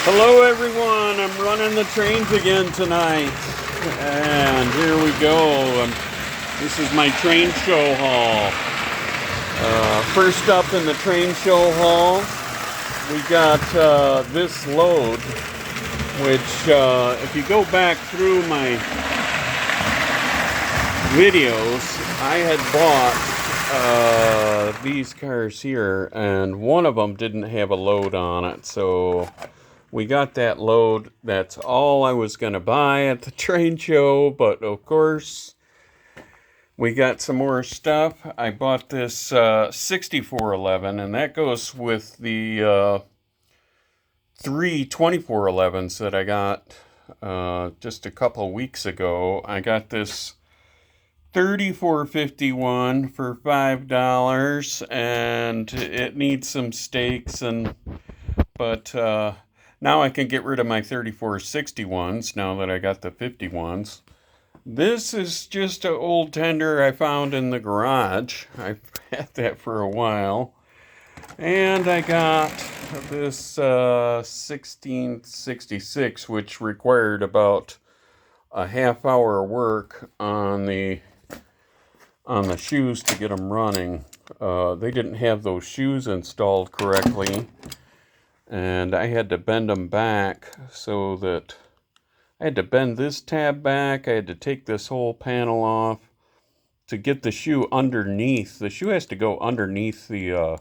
Hello everyone, I'm running the trains again tonight, and here we go. This is my train show haul. First up in the train show haul, we got this load, which if you go back through my videos, I had bought these cars here, and one of them didn't have a load on it, so we got that load. That's all I was going to buy at the train show, but of course, we got some more stuff. I bought this 6411, and that goes with the 3 2411s that I got just a couple weeks ago. I got this 3451 for $5, and it needs some stakes, but now I can get rid of my 3461s now that I got the 51s. This is just an old tender I found in the garage. I've had that for a while. And I got this 1666, which required about a half hour work on the shoes to get them running. They didn't have those shoes installed correctly, and I had to bend them back so that I had to bend this tab back. I had to take this whole panel off to get the shoe underneath. The shoe has to go underneath the,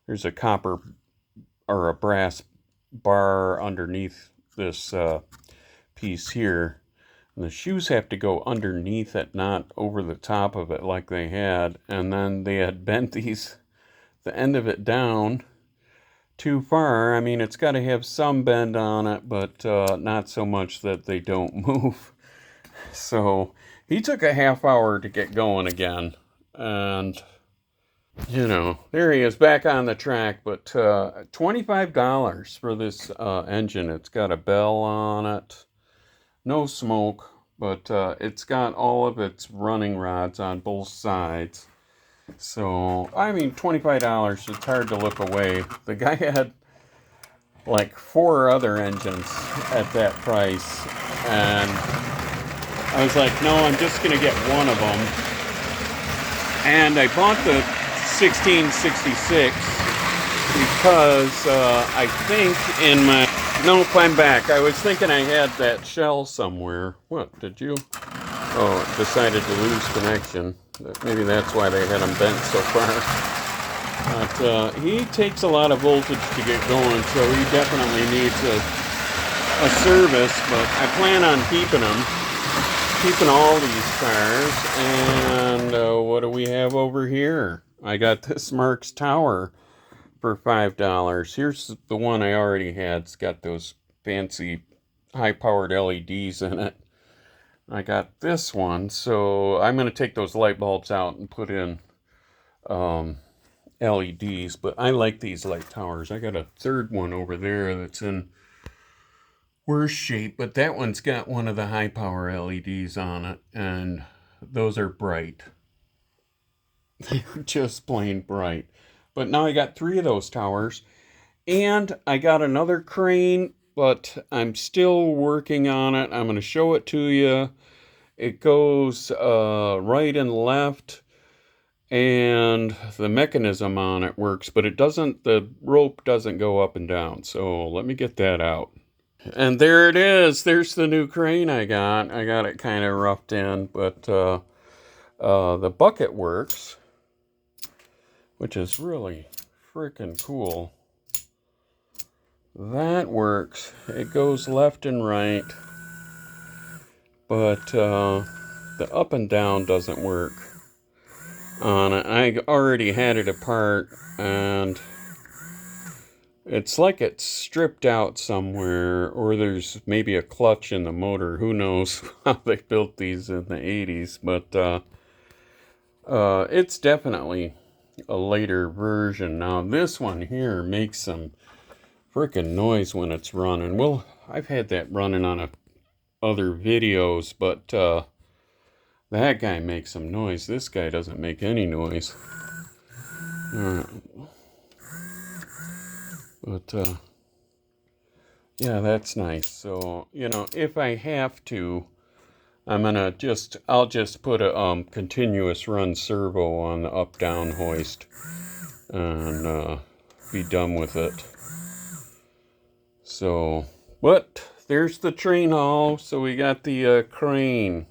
there's a copper or a brass bar underneath this piece here. And the shoes have to go underneath it, not over the top of it like they had. And then they had bent the end of it down too far. I mean, it's got to have some bend on it, but not so much that they don't move. So he took a half hour to get going again. And, you know, there he is back on the track. But $25 for this engine. It's got a bell on it. No smoke, but it's got all of its running rods on both sides. So, I mean, $25, it's hard to look away. The guy had like 4 other engines at that price, and I was like, no, I'm just going to get one of them. And I bought the 1666 because I think in my... Nope, I'm back. I was thinking I had that shell somewhere. What, did you? Oh, it decided to lose connection. Maybe that's why they had them bent so far. But he takes a lot of voltage to get going, so he definitely needs a service. But I plan on keeping all these cars. And what do we have over here? I got this Mark's Tower for $5. Here's the one I already had. It's got those fancy high-powered LEDs in it. I got this one, so I'm going to take those light bulbs out and put in LEDs, but I like these light towers. I got a third one over there that's in worse shape, but that one's got one of the high power LEDs on it, and those are bright. They're just plain bright. But now I got 3 of those towers, and I got another crane, but I'm still working on it. I'm going to show it to you. It goes right and left, and the mechanism on it works, but the rope doesn't go up and down. So let me get that out. And there it is. There's the new crane I got. I got it kind of roughed in, but the bucket works, which is really freaking cool. That works. It goes left and right, but the up and down doesn't work on it. I already had it apart, and it's like it's stripped out somewhere, or there's maybe a clutch in the motor. Who knows how they built these in the 80s, but it's definitely a later version. Now this one here makes some freaking noise when it's running. Well, I've had that running on other videos, but that guy makes some noise. This guy doesn't make any noise. But Yeah, that's nice. So, you know, if I have to, I'll just put a continuous run servo on the up-down hoist and be done with it. So, but there's the train haul. So we got the crane.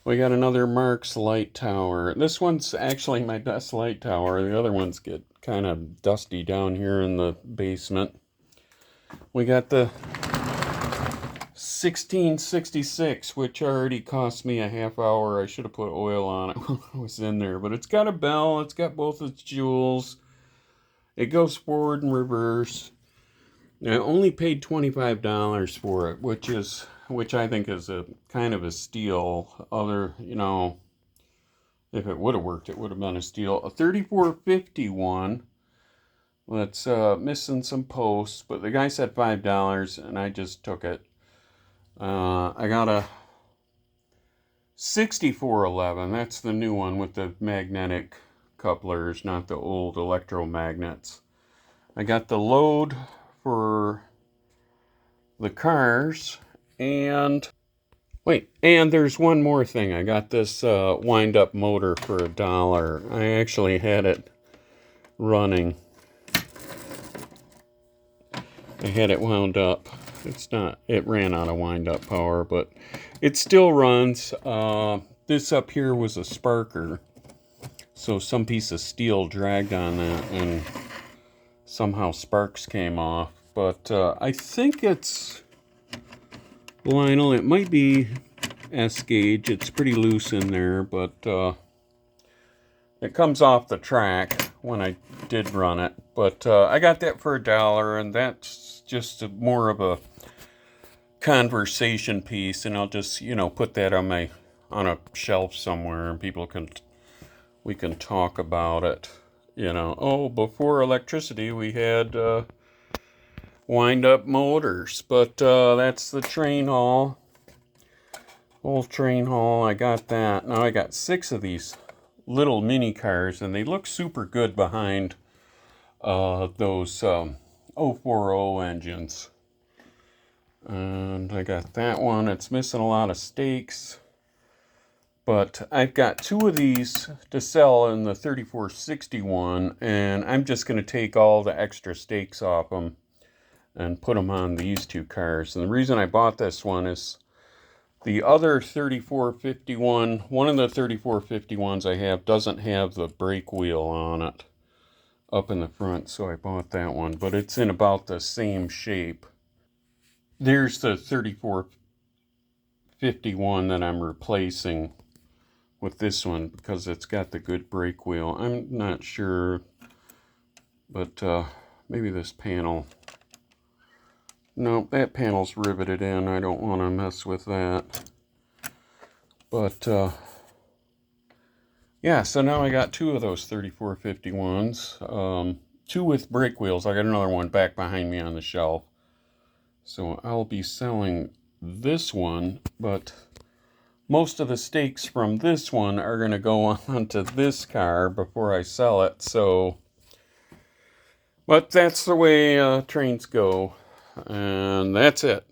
We got another Mark's light tower. This one's actually my best light tower. The other ones get kind of dusty down here in the basement. We got the 1666, which already cost me a half hour. I should have put oil on it when I was in there. But it's got a bell. It's got both its jewels. It goes forward and reverse. I only paid $25 for it, which I think is a kind of a steal. If it would have worked, it would have been a steal. A 3451 that's missing some posts, but the guy said $5, and I just took it. I got a 6411. That's the new one with the magnetic couplers, not the old electromagnets. I got the load for the cars, and there's one more thing. I got this wind-up motor for $1. I actually had it running. I had it wound up. It ran out of wind-up power, but it still runs. This up here was a sparker, so some piece of steel dragged on that, and somehow sparks came off. But I think it's Lionel. It might be S-gauge. It's pretty loose in there, but it comes off the track when I did run it. But I got that for $1, and that's just more of a conversation piece, and I'll just put that on a shelf somewhere, and we can talk about it. Before electricity, we had wind-up motors, but that's the train haul. Old train haul. I got that. Now I got 6 of these little mini cars, and they look super good behind those 040 engines. And I got that one. It's missing a lot of stakes, but I've got 2 of these to sell in the 3461, and I'm just going to take all the extra stakes off them and put them on these 2 cars. And the reason I bought this one is the other 3451, one of the 3451s I have doesn't have the brake wheel on it up in the front, so I bought that one, but it's in about the same shape. There's the 3451 that I'm replacing with this one because it's got the good brake wheel. I'm not sure, but maybe this panel. No, that panel's riveted in. I don't want to mess with that. But yeah, so now I got 2 of those 3451s. 2 with brake wheels. I got another one back behind me on the shelf. So I'll be selling this one, but most of the stakes from this one are going to go onto this car before I sell it. So, but that's the way trains go. And that's it.